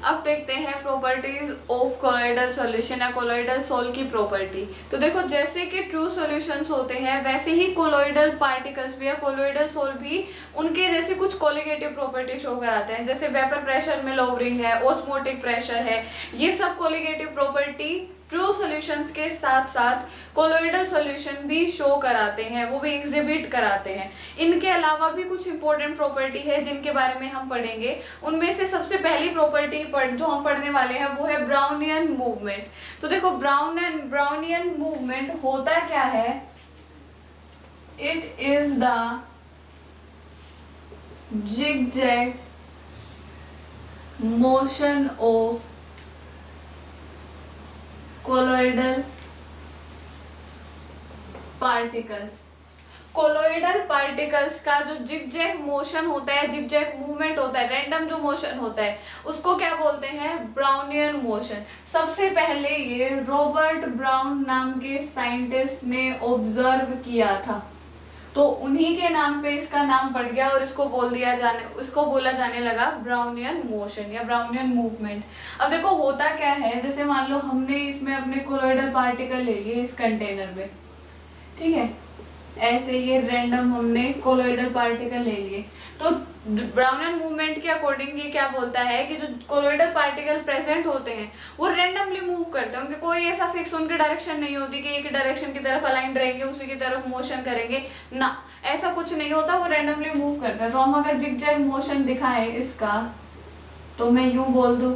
अब देखते हैं प्रॉपर्टीज ऑफ कोलॉइडल सॉल्यूशन या कोलॉइडल सोल की प्रॉपर्टी। तो देखो, जैसे कि ट्रू सॉल्यूशंस होते हैं वैसे ही कोलॉइडल पार्टिकल्स भी या कोलॉइडल सोल भी उनके जैसे कुछ कोलिगेटिव प्रॉपर्टी शो कराते हैं। जैसे वेपर प्रेशर में लोअरिंग है, ऑस्मोटिक प्रेशर है, ये सब कोलिगेटिव प्रॉपर्टी ट्रू सॉल्यूशंस के साथ साथ कोलॉइडल सॉल्यूशन भी शो कराते हैं, वो भी एग्जिबिट कराते हैं। इनके अलावा भी कुछ इंपॉर्टेंट प्रॉपर्टी है जिनके बारे में हम पढ़ेंगे। उनमें से सबसे पहली प्रॉपर्टी जो हम पढ़ने वाले हैं वो है ब्राउनियन मूवमेंट। तो देखो, ब्राउनियन मूवमेंट होता क्या है? It is the zigzag motion of colloidal particles. Colloidal particles का जो जिगजैग मोशन होता है, जिगजैग मूवमेंट होता है, रैंडम जो मोशन होता है, उसको क्या बोलते हैं? Brownian motion. सबसे पहले ये रॉबर्ट ब्राउन नाम के साइंटिस्ट ने ऑब्जर्व किया था, तो उन्हीं के नाम पे इसका नाम पड़ गया और इसको बोला जाने लगा ब्राउनियन मोशन या ब्राउनियन मूवमेंट। अब देखो होता क्या है, जैसे मान लो हमने इसमें अपने कोलॉइडल पार्टिकल ले लिए इस कंटेनर में, ठीक है, ऐसे ये रैंडम हमने कोलॉइडल पार्टिकल ले लिए। तो ब्राउनियन मूवमेंट के अकॉर्डिंग ये क्या बोलता है कि जो कोलॉइडल पार्टिकल प्रेजेंट होते हैं वो रैंडमली मूव करते हैं, उनके कोई ऐसा फिक्स उनकी डायरेक्शन नहीं होती कि एक डायरेक्शन की तरफ अलाइन रहेंगे, उसी की तरफ मोशन करेंगे ना, ऐसा कुछ नहीं होता, वो रैंडमली मूव करता है। तो हम अगर जिगजैग मोशन दिखाए इसका, तो मैं यूं बोल दूं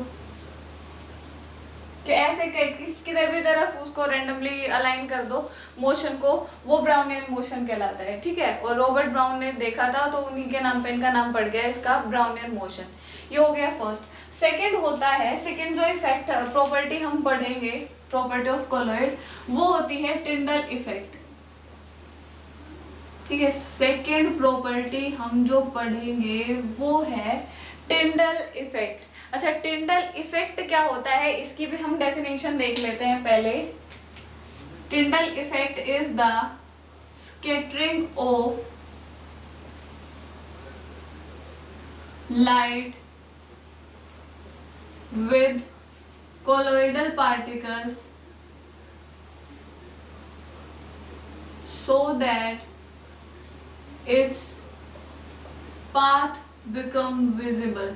कि ऐसे किसी भी तरफ उसको रैंडमली अलाइन कर दो मोशन को, वो ब्राउनियन मोशन कहलाता है, ठीक है। और रॉबर्ट ब्राउन ने देखा था तो उन्हीं के नाम पे इनका नाम पड़ गया इसका ब्राउनियन मोशन। ये हो गया फर्स्ट। सेकंड होता है, सेकंड जो इफेक्ट प्रॉपर्टी हम पढ़ेंगे, प्रॉपर्टी ऑफ कोलॉइड, वो होती है टिंडल इफेक्ट, ठीक है। सेकंड प्रॉपर्टी हम जो पढ़ेंगे वो है टिंडल इफेक्ट। अच्छा, टिंडल इफेक्ट क्या होता है इसकी भी हम डेफिनेशन देख लेते हैं पहले। Tyndall effect is the scattering of light with colloidal particles so that its path become visible,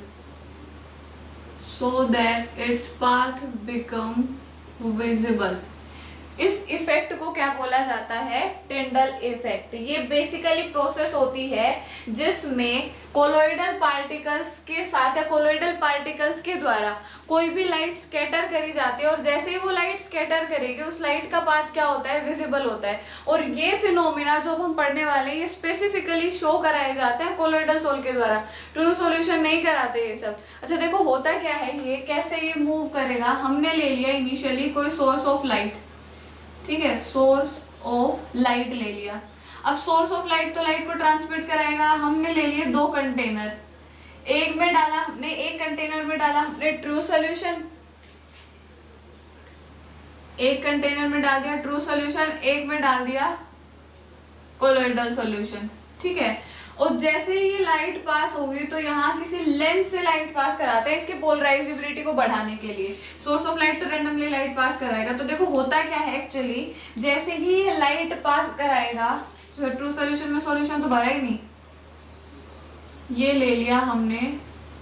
इस इफेक्ट को क्या बोला जाता है? Tyndall effect. ये बेसिकली प्रोसेस होती है जिसमें कोलॉइडल पार्टिकल्स के साथ या कोलॉइडल पार्टिकल्स के द्वारा कोई भी लाइट स्कैटर करी जाती है, और जैसे ही वो लाइट स्कैटर करेगी उस लाइट का पाथ क्या होता है? विजिबल होता है। और ये फिनोमिना जो हम पढ़ने वाले हैं ये स्पेसिफिकली शो कराए जाते हैं कोलॉइडल सोल के द्वारा, ट्रू सॉल्यूशन नहीं कराते ये सब। अच्छा देखो, होता क्या है, ये कैसे ये मूव करेगा? हमने ले लिया इनिशियली कोई सोर्स ऑफ लाइट, ठीक है, सोर्स ऑफ लाइट ले लिया। अब सोर्स ऑफ लाइट तो लाइट को ट्रांसमिट कराएगा। हमने ले लिए दो कंटेनर, एक में डाला हमने, एक कंटेनर में डाला हमने ट्रू सॉल्यूशन, एक कंटेनर में डाल दिया ट्रू सॉल्यूशन, एक में डाल दिया कोलॉइडल सॉल्यूशन, ठीक है। और जैसे ही ये लाइट पास होगी तो यहाँ किसी लेंस से लाइट पास कराते हैं इसके पोलराइजेबिलिटी को बढ़ाने के लिए। सोर्स ऑफ लाइट तो रैंडमली लाइट पास कराएगा। तो देखो होता क्या है एक्चुअली, जैसे ही ये लाइट पास कराएगा, ट्रू सॉल्यूशन में सॉल्यूशन तो भरा ही नहीं, ये ले लिया हमने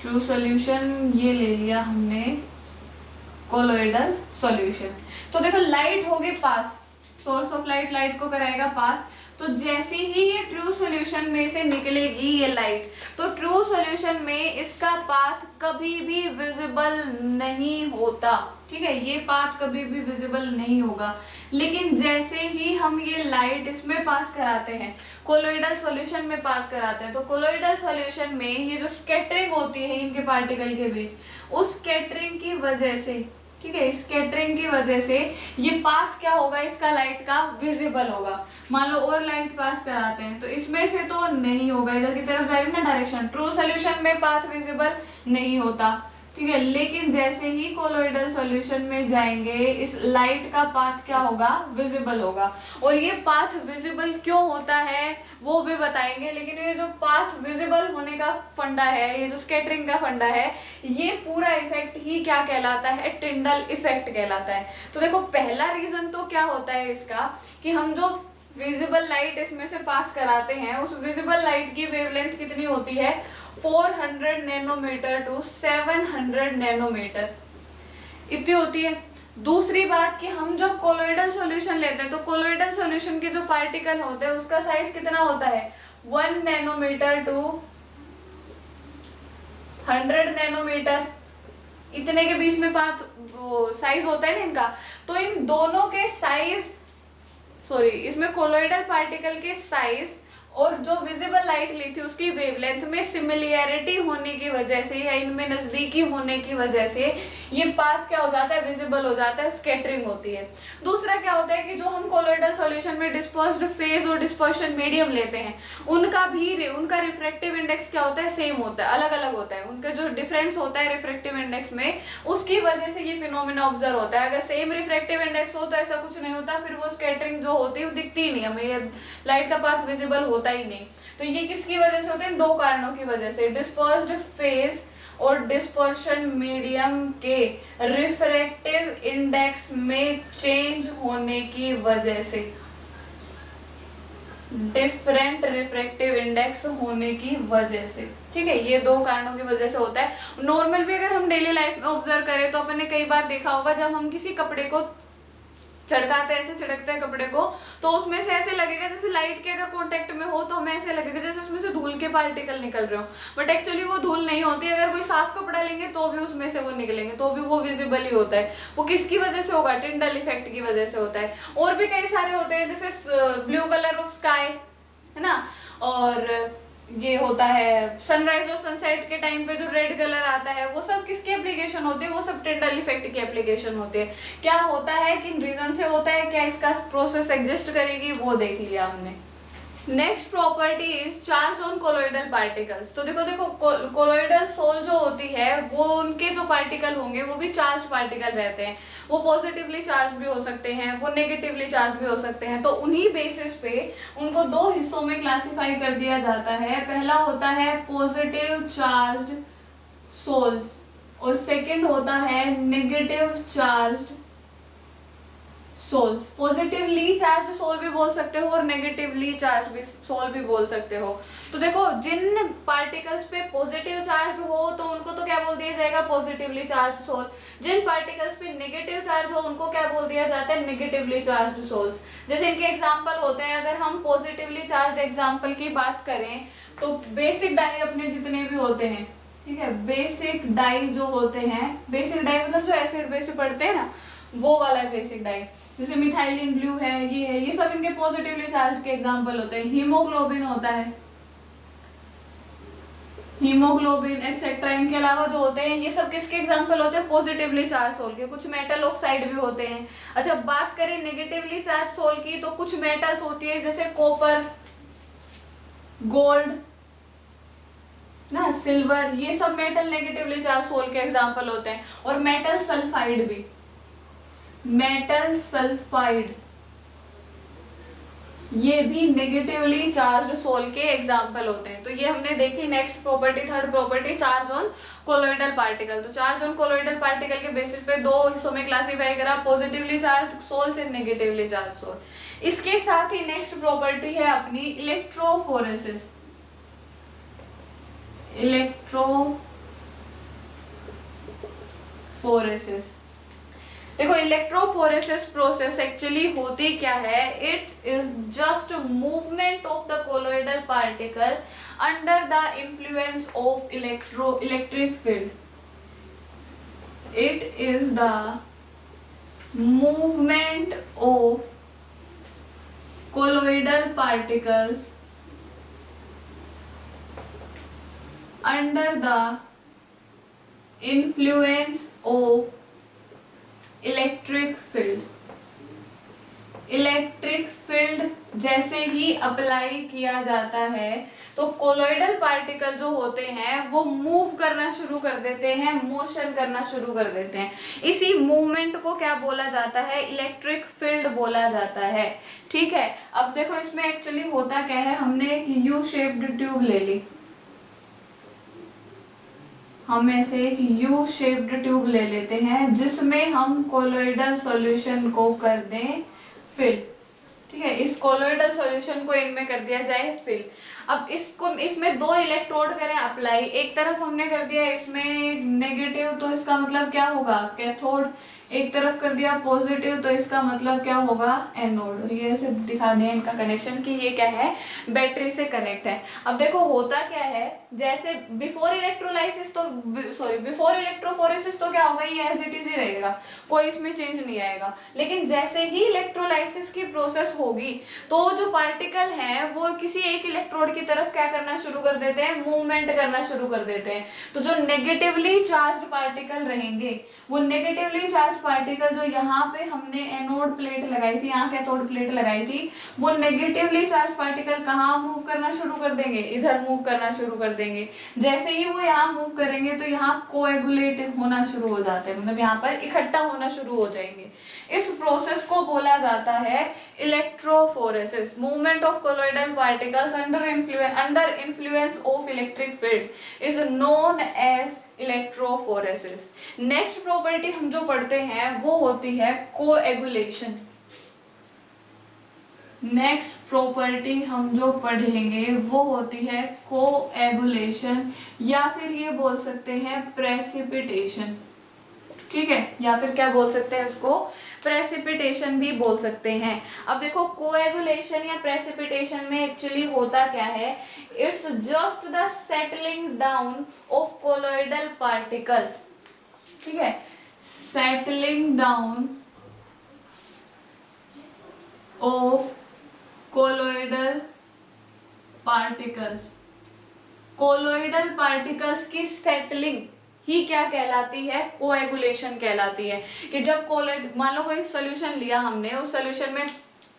ट्रू सॉल्यूशन, ये ले लिया हमने कोलॉइडल सॉल्यूशन। तो देखो लाइट होगी पास, सोर्स ऑफ लाइट को कराएगा पास, तो जैसे ही ये ट्रू सॉल्यूशन में से निकलेगी ये लाइट, तो ट्रू सॉल्यूशन में इसका पाथ कभी भी विजिबल नहीं होता, ठीक है, ये पाथ कभी भी विजिबल नहीं होगा। लेकिन जैसे ही हम ये लाइट इसमें पास कराते हैं, कोलॉइडल सॉल्यूशन में पास कराते हैं, तो कोलॉइडल सॉल्यूशन में ये जो स्कैटरिंग होती है इनके पार्टिकल के बीच, उस स्कैटरिंग की वजह से, ठीक है, स्कैटरिंग की वजह से ये पाथ क्या होगा इसका, लाइट का विजिबल होगा। मान लो और लाइट पास कराते हैं तो इसमें से तो नहीं होगा, इधर की तरफ जाएगी ना डायरेक्शन, ट्रू सॉल्यूशन में पाथ विजिबल नहीं होता, ठीक है। लेकिन जैसे ही कोलोइडल सॉल्यूशन में जाएंगे इस लाइट का पाथ क्या होगा, विजिबल होगा। और ये पाथ विजिबल क्यों होता है वो भी बताएंगे। लेकिन ये जो पाथ विजिबल होने का फंडा है, ये जो स्कैटरिंग का फंडा है, ये पूरा इफेक्ट ही क्या कहलाता है, टिंडल इफेक्ट कहलाता है। तो देखो पहला रीजन तो क्या होता है इसका कि हम जो विजिबल लाइट इसमें से पास कराते हैं उस विजिबल लाइट की वेवलेंथ कितनी होती है, 400 नैनोमीटर टू 700 नैनोमीटर इतनी होती है। दूसरी बात कि हम जब कोलोइडल सॉल्यूशन लेते हैं तो कोलोइडल सॉल्यूशन के जो पार्टिकल होते हैं उसका साइज कितना होता है, 1 नैनोमीटर टू 100 नैनोमीटर, इतने के बीच में पाथ साइज होता है ना इनका। तो इन दोनों के साइज, सॉरी इसमें कोलोइडल पार्टिकल के साइज और जो विजिबल लाइट ली थी उसकी वेवलेंथ में सिमिलैरिटी होने की वजह से या इनमें नजदीकी होने की वजह से ये पाथ क्या हो जाता है, विजिबल हो जाता है, स्कैटरिंग होती है। दूसरा क्या होता है कि जो हम कोलोइडल सॉल्यूशन में डिस्पर्स्ड फेज और डिस्पर्शन मीडियम लेते हैं उनका रिफ्रैक्टिव इंडेक्स क्या होता है, सेम होता है, अलग अलग होता है। उनका जो डिफरेंस होता है रिफ्रैक्टिव इंडेक्स में उसकी वजह से ये फिनोमेना ऑब्जर्व होता है। अगर सेम रिफ्रैक्टिव इंडेक्स हो तो ऐसा कुछ नहीं होता, फिर वो स्कैटरिंग जो होती है वो दिखती ही नहीं, हमें ये लाइट का पाथ विजिबल होता ही नहीं। तो ये किसकी वजह से होते हैं, दो कारणों की वजह से, डिस्पर्स्ड फेज और डिस्पर्शन मीडियम के रिफ्रैक्टिव इंडेक्स में चेंज होने की वजह से, डिफरेंट रिफ्रैक्टिव इंडेक्स होने की वजह से। ठीक है, ये दो कारणों की वजह से होता है। नॉर्मल भी अगर हम डेली लाइफ में ऑब्जर्व करें तो अपन ने कई बार देखा होगा जब हम किसी कपड़े को चढ़काते हैं, ऐसे छिड़कते हैं कपड़े को, तो उसमें से ऐसे लगेगा जैसे लाइट के अगर कांटेक्ट में हो तो हमें ऐसे लगेगा जैसे उसमें से धूल के पार्टिकल निकल रहे हो, बट एक्चुअली वो धूल नहीं होती। अगर कोई साफ कपड़ा लेंगे तो भी उसमें से वो निकलेंगे, तो भी वो विजिबल ही होता है। वो किसकी वजह से होगा, टिंडल इफेक्ट की वजह से होता है। और भी कई सारे होते हैं जैसे ब्लू कलर ऑफ स्काई है ना, और ये होता है सनराइज और सनसेट के टाइम पे जो रेड कलर आता है, वो सब किसकी एप्लीकेशन होती है, वो सब टिंडल इफेक्ट की एप्लीकेशन होती है। क्या होता है, किन रीजन से होता है, क्या इसका प्रोसेस एग्जिस्ट करेगी, वो देख लिया हमने। Next property is charge on colloidal particles. तो देखो कोलोइडल सोल जो होती है वो उनके जो पार्टिकल होंगे वो भी चार्ज पार्टिकल रहते हैं। वो पॉजिटिवली चार्ज भी हो सकते हैं, वो नेगेटिवली चार्ज भी हो सकते हैं। तो उन्हीं बेसिस पे उनको दो हिस्सों में क्लासिफाई कर दिया जाता है। पहला होता है पॉजिटिव चार्ज्ड सोल्स और सेकंड होता है negative charged sols. Positively charge sol भी बोल सकते हो और नेगेटिवली चार्ज भी सोल भी बोल सकते हो। तो देखो जिन पार्टिकल्स पे पॉजिटिव चार्ज हो तो उनको तो क्या बोल दिया जाएगा, पॉजिटिवली चार्ज सोल। जिन पार्टिकल्स पे नेगेटिव चार्ज हो उनको क्या बोल दिया जाता है, नेगेटिवली चार्ज सोल्स। जैसे इनके एग्जाम्पल होते हैं, अगर हम पॉजिटिवली चार्ज एग्जाम्पल की बात करें तो बेसिक डाई अपने जितने भी होते हैं, ठीक है, बेसिक डाई जो होते हैं, बेसिक डाई मतलब जो एसिड बेस पे पड़ते हैं ना, वो वाला बेसिक डाई, जैसे मिथाइलिन ब्लू है, ये सब इनके पॉजिटिवली चार्ज के एग्जांपल होते हैं। हीमोग्लोबिन होता है, हीमोग्लोबिन एक्सेट्रा, इनके अलावा जो होते हैं ये सब किसके एग्जांपल होते हैं, पॉजिटिवली चार्ज सोल के। कुछ मेटल ऑक्साइड भी होते हैं। अच्छा, बात करें नेगेटिवली चार्ज सोल की तो कुछ मेटल्स होती है जैसे कॉपर, गोल्ड ना, सिल्वर, ये सब मेटल नेगेटिवली चार्ज सोल के एग्जांपल होते हैं। और मेटल सल्फाइड भी, मेटल सल्फाइड ये भी नेगेटिवली चार्ज्ड सोल के एग्जाम्पल होते हैं। तो ये हमने देखी। Next property, third property, charge on colloidal particle. तो चार्ज ऑन कोलोइडल पार्टिकल के बेसिस पे दो हिस्सों में क्लासिफाई करा, पॉजिटिवली चार्ज सोल से नेगेटिवली चार्ज सोल। इसके साथ ही नेक्स्ट प्रॉपर्टी है अपनी इलेक्ट्रोफोरेसिस। इलेक्ट्रोफोरेसिस, देखो इलेक्ट्रोफोरेसिस प्रोसेस एक्चुअली होती क्या है, it is just movement of the colloidal particle under the influence of electric field. It is the movement of colloidal particles under the influence of electric field. Electric field जैसे ही apply किया जाता है तो colloidal particle जो होते हैं वो move करना शुरू कर देते हैं, मोशन करना शुरू कर देते हैं। इसी मूवमेंट को क्या बोला जाता है? इलेक्ट्रिक फील्ड बोला जाता है। ठीक है, अब देखो इसमें एक्चुअली होता क्या है, हमने एक यू शेप्ड ट्यूब ले ली, हम ऐसे एक यू शेप्ड ट्यूब ले लेते हैं जिसमें हम कोलोइडल सॉल्यूशन को कर दें फिल। ठीक है, इस कोलोइडल सॉल्यूशन को इनमें कर दिया जाए फिल। अब इसको इसमें 2 इलेक्ट्रोड करें अप्लाई, एक तरफ हमने कर दिया इसमें नेगेटिव तो इसका मतलब क्या होगा? कैथोड। एक तरफ कर दिया पॉजिटिव तो इसका मतलब क्या होगा? एनोड। और ये ऐसे दिखा दिया इनका कनेक्शन कि ये क्या है? बैटरी से कनेक्ट है। अब देखो होता क्या है, जैसे बिफोर इलेक्ट्रोलाइसिस तो बिफोर इलेक्ट्रोफोरेसिस तो क्या होगा? ये एज इट इज ही रहेगा, कोई इसमें चेंज नहीं आएगा। लेकिन जैसे ही इलेक्ट्रोलाइसिस की प्रोसेस होगी तो जो पार्टिकल है वो किसी एक इलेक्ट्रोड की तरफ क्या करना शुरू कर देते हैं? मूवमेंट करना शुरू कर देते हैं। तो जो नेगेटिवली चार्ज पार्टिकल रहेंगे, वो नेगेटिवली चार्ज पार्टिकल जो यहाँ पे हमने एनोड प्लेट लगाई थी, यहाँ कैथोड प्लेट लगाई थी, वो नेगेटिवली चार्ज पार्टिकल कहाँ मूव करना शुरू कर देंगे? इधर मूव करना शुरू कर देंगे। जैसे ही वो यहाँ मूव करेंगे तो यहाँ कोएगुलेट होना शुरू हो जाते हैं, मतलब यहाँ पर इकट्ठा होना शुरू हो जाएंगे। इस प्रोसेस को बोला जाता है electrophoresis. Movement of colloidal particles under influence of electric field is known as electrophoresis. Next property हम जो पढ़ते हैं वो होती है कोएगुलेशन। नेक्स्ट प्रॉपर्टी हम जो पढ़ेंगे वो होती है कोएगुलेशन, या फिर ये बोल सकते हैं प्रेसिपिटेशन। ठीक है, या फिर क्या बोल सकते हैं उसको? प्रेसिपिटेशन भी बोल सकते हैं। अब देखो कोएगुलेशन या प्रेसिपिटेशन में एक्चुअली होता क्या है? It's just the settling down of colloidal particles. ठीक है, settling down of colloidal particles. Colloidal particles की सेटलिंग ही क्या कहलाती है? कोएगुलेशन कहलाती है। कि जब कोलोइड, मान लो कोई सोल्यूशन लिया हमने, उस सोल्यूशन में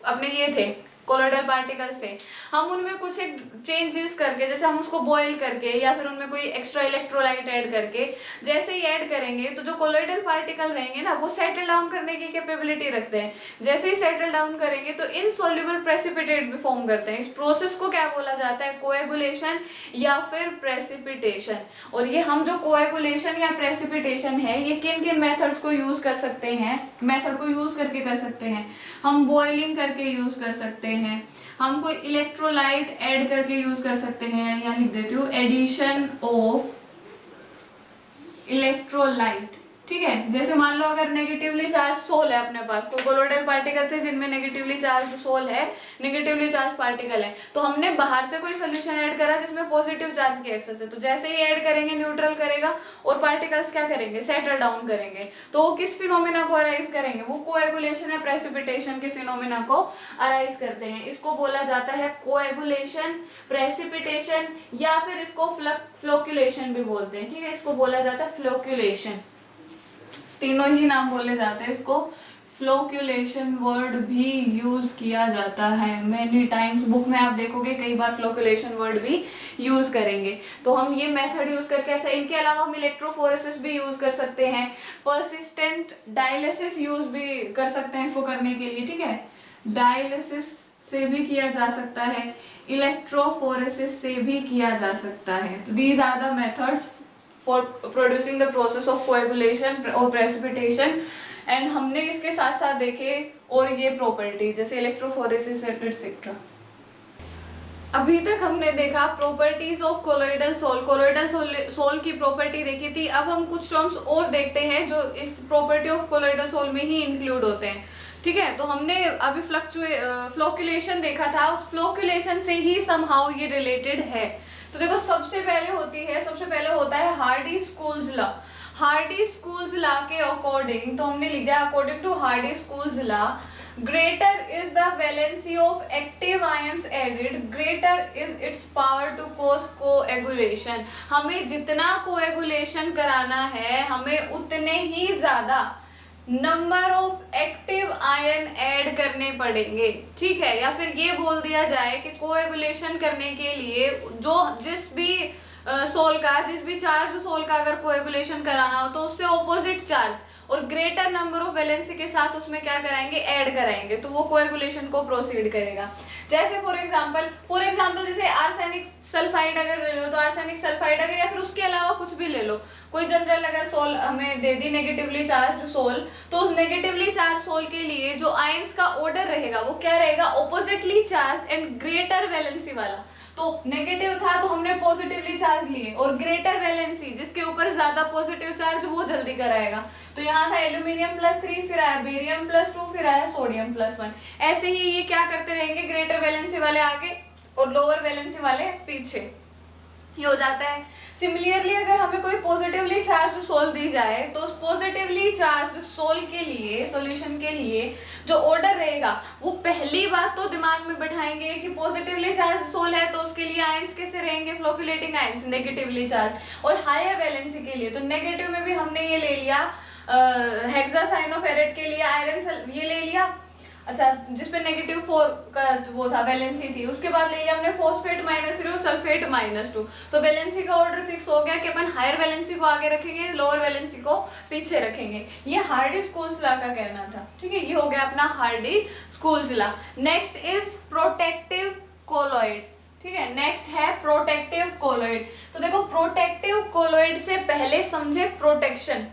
अपने ये थे कोलोइडल पार्टिकल्स थे, हम उनमें कुछ एक चेंजेस करके, जैसे हम उसको बॉईल करके या फिर उनमें कोई एक्स्ट्रा इलेक्ट्रोलाइट ऐड करके जैसे ही ऐड करेंगे तो जो कोलोइडल पार्टिकल रहेंगे ना वो सेटल डाउन करने की कैपेबिलिटी रखते हैं। जैसे ही सेटल डाउन करेंगे तो इनसॉल्युबल प्रेसिपिटेट भी फॉर्म करते हैं। इस प्रोसेस को क्या बोला जाता है? कोएगुलेशन या फिर प्रेसिपिटेशन। और ये हम जो कोएगुलेशन या प्रेसिपिटेशन है ये किन किन मेथड्स को यूज कर सकते हैं? मेथड को यूज करके कर सकते हैं। हम बॉइलिंग करके यूज कर सकते हैं, हम कोई इलेक्ट्रोलाइट ऐड करके यूज कर सकते हैं, यहाँ लिख देती हूँ एडिशन ऑफ इलेक्ट्रोलाइट। ठीक है, जैसे मान लो अगर नेगेटिवली चार्ज सोल है अपने पास, तो कोलोइडल पार्टिकल थे जिनमें नेगेटिवली चार्ज सोल है, नेगेटिवली चार्ज पार्टिकल है, तो हमने बाहर से कोई सोल्यूशन ऐड करा जिसमें पॉजिटिव चार्ज की एक्सेस है, तो जैसे ही ऐड करेंगे न्यूट्रल करेगा और पार्टिकल्स क्या करेंगे? सेटल डाउन करेंगे। तो वो किस फिनोमिना को अराइज करेंगे? वो कोएगुलेशन या प्रेसिपिटेशन के फिनोमिना को अराइज करते हैं। इसको बोला जाता है कोएगुलेशन, प्रेसिपिटेशन, या फिर इसको फ्लोक्यूलेशन भी बोलते हैं। ठीक है, इसको बोला जाता है फ्लोक्यूलेशन। तीनों ही नाम बोले जाते हैं। इसको फ्लोक्यूलेशन वर्ड भी यूज किया जाता है मेनी टाइम्स, बुक में आप देखोगे कई बार फ्लोक्यूलेशन वर्ड भी यूज करेंगे। तो हम ये मेथड यूज करके, अच्छा इनके अलावा हम इलेक्ट्रोफोरेसिस भी यूज कर सकते हैं, पर्सिस्टेंट डायलिसिस यूज भी कर सकते हैं इसको करने के लिए। ठीक है, डायलिसिस से भी किया जा सकता है, इलेक्ट्रोफोरेसिस से भी किया जा सकता है। तो these are the methods for producing the process of coagulation or precipitation। And हमने इसके साथ साथ देखे और ये प्रॉपर्टी जैसे इलेक्ट्रोफोरेसिस एटसेट्रा। अभी तक हमने देखा properties of colloidal sol, colloidal sol की प्रॉपर्टी देखी थी। अब हम कुछ टर्म्स और देखते हैं जो इस प्रॉपर्टी ऑफ कोलोइडल सोल में ही इंक्लूड होते हैं। ठीक है, तो हमने अभी फ्लोक्यूलेशन देखा था, उस फ्लोक्यूलेशन से ही समहाउ ये रिलेटेड है। तो देखो सबसे पहले होता है हार्डी-स्कूल्स लॉ। हार्डी-स्कूल्स लॉ के अकॉर्डिंग, तो हमने लिखा according to Hardy Schulze law, greater is the valency of active ions added, greater is its power to cause coagulation। हमें जितना coagulation कराना है हमें उतने ही ज्यादा number of active ion add करने पड़ेंगे, ठीक है। या फिर ये बोल दिया जाए कि कोएगुलेशन करने के लिए जो जिस भी जिस भी चार्ज सोल का अगर कोएगुलेशन कराना हो तो उससे ऑपोजिट चार्ज और ग्रेटर नंबर ऑफ वैलेंसी के साथ उसमें क्या कराएंगे, ऐड कराएंगे, तो वो कोएगुलेशन को प्रोसीड करेगा। जैसे फॉर एग्जांपल जैसे आर्सेनिक सल्फाइड अगर ले लो, तो आर्सेनिक सल्फाइड अगर या फिर उसके अलावा कुछ भी ले लो, कोई जनरल अगर सोल हमें दे दी नेगेटिवली चार्ज सोल, तो उस नेगेटिवली चार्ज सोल के लिए जो आयंस का ऑर्डर रहेगा वो क्या रहेगा, oppositely charge and greater valency वाला। तो नेगेटिव था तो हमने पॉजिटिवली चार्ज लिए, और ग्रेटर वैलेंसी जिसके ऊपर ज्यादा पॉजिटिव चार्ज वो जल्दी कराएगा। तो यहाँ था एल्यूमिनियम +3, फिर आया बेरियम +2, फिर आया सोडियम +1। ऐसे ही ये क्या करते रहेंगे, ग्रेटर वैलेंसी वाले आगे और लोअर वैलेंसी वाले पीछे, ये हो जाता है। सिमिलरली अगर हमें कोई पॉजिटिवली चार्ज सोल दी जाए तो उस पॉजिटिवली चार्ज सोल के लिए, सॉल्यूशन के लिए जो ऑर्डर रहेगा वो पहली बात तो दिमाग में बैठाएंगे कि पॉजिटिवली चार्ज सोल है तो उसके लिए आयंस कैसे रहेंगे, फ्लोक्युलेटिंग आयंस, नेगेटिवली चार्ज। और हायर वैलेंसी के लिए तो नेगेटिव में भी हमने ये ले लिया हेक्सासाइनोफेरेट के लिए आयरन ये ले लिया, अच्छा, जिसपे -4 का वो था वैलेंसी थी। उसके बाद ले लिया हमने फॉस्फेट -3 और सल्फेट -2। तो वैलेंसी का ऑर्डर फिक्स हो गया कि अपन हायर वैलेंसी को आगे रखेंगे, लोअर वैलेंसी को पीछे रखेंगे। ये हार्डी-स्कूल्स लॉ का कहना था, ठीक है। ये हो गया अपना Hardy-schools law. Next is protective colloid, ठीक है। नेक्स्ट है प्रोटेक्टिव कोलॉइड। तो देखो प्रोटेक्टिव कोलॉइड से पहले समझे प्रोटेक्शन।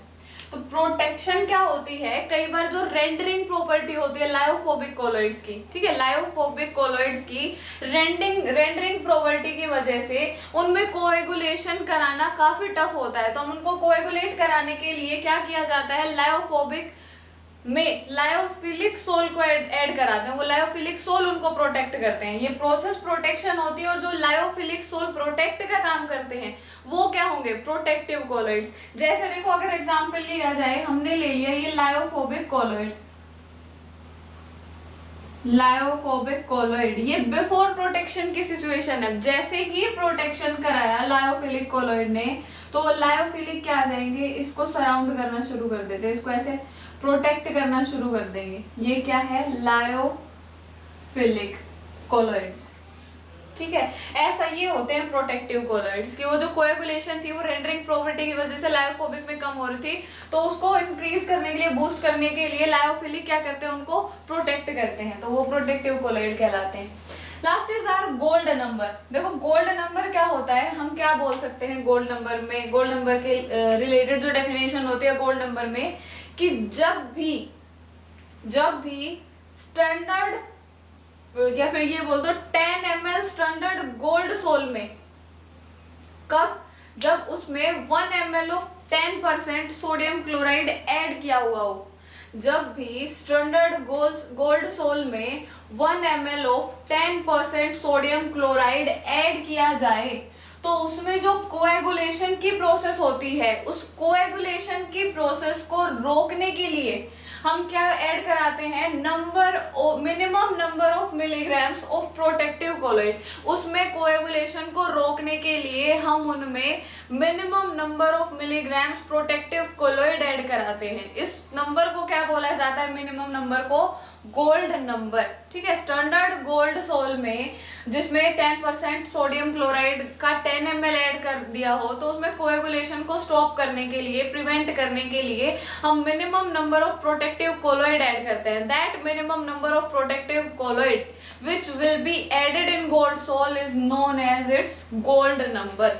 तो प्रोटेक्शन क्या होती है, कई बार जो रेंडरिंग प्रॉपर्टी होती है लायोफोबिक कोलॉइड्स की, ठीक है, लायोफोबिक कोलॉइड्स की रेंडरिंग प्रॉपर्टी की वजह से उनमें कोएगुलेशन कराना काफी टफ होता है। तो हम उनको कोएगुलेट कराने के लिए क्या किया जाता है, लायोफोबिक में लायोफिलिक सोल को ऐड कराते हैं। वो लायोफिलिक सोल उनको प्रोटेक्ट करते हैं। ये प्रोसेस प्रोटेक्शन होती है, और जो लायोफिलिक सोल प्रोटेक्ट का काम करते हैं वो क्या होंगे, प्रोटेक्टिव कोलॉइड्स। जैसे देखो अगर एग्जांपल लिया जाए, हमने ले लिया ये लायोफोबिक कोलॉइड, लायोफोबिक कोलॉइड, ये बिफोर प्रोटेक्शन की सिचुएशन है। जैसे ही प्रोटेक्शन कराया लायोफिलिक कोलॉइड ने, तो लायोफिलिक क्या आ जाएंगे, इसको सराउंड करना शुरू कर देते हैं, इसको ऐसे प्रोटेक्ट करना शुरू कर देंगे। ये क्या है, लायोफिलिक कोलॉइड्स, ठीक है। ऐसा ये होते हैं प्रोटेक्टिव कोलॉइड्स की। वो जो कोएगुलेशन थी वो रेंडरिंग प्रॉपर्टी की वजह से लायोफोबिक में कम हो रही थी, तो उसको इंक्रीज करने के लिए, बूस्ट करने के लिए लायोफिलिक क्या करते हैं, उनको प्रोटेक्ट करते हैं, तो वो प्रोटेक्टिव कोलॉइड कहलाते हैं। Last is our gold number. देखो गोल्ड नंबर क्या होता है, हम क्या बोल सकते हैं गोल्ड नंबर में, गोल्ड नंबर के रिलेटेड जो डेफिनेशन होती है गोल्ड नंबर में, कि जब भी स्टैंडर्ड या फिर ये बोल दो 10 ml स्टैंडर्ड गोल्ड सोल में, कब, जब उसमें 1 ml of 10% sodium chloride add किया हुआ हो। जब भी स्टैंडर्ड गोल्ड सोल में 1 ml of 10% sodium chloride add किया जाए, तो उसमें जो कोएगुलेशन की प्रोसेस होती है, उस कोएगुलेशन की प्रोसेस को रोकने के लिए हम क्या ऐड कराते हैं, minimum number of milligrams of protective colloid. उसमें कोएगुलेशन को रोकने के लिए हम उनमें minimum number of milligrams protective colloid add कराते हैं। इस नंबर को क्या बोला जाता है, मिनिमम नंबर को गोल्ड नंबर, ठीक है। स्टैंडर्ड गोल्ड सोल में जिसमें 10% सोडियम क्लोराइड का 10 ml ऐड कर दिया हो, तो उसमें कोएगुलेशन को स्टॉप करने के लिए, प्रिवेंट करने के लिए हम minimum number of protective colloid add करते हैं। That minimum number of protective colloid which will be added in gold soul is known as its gold number।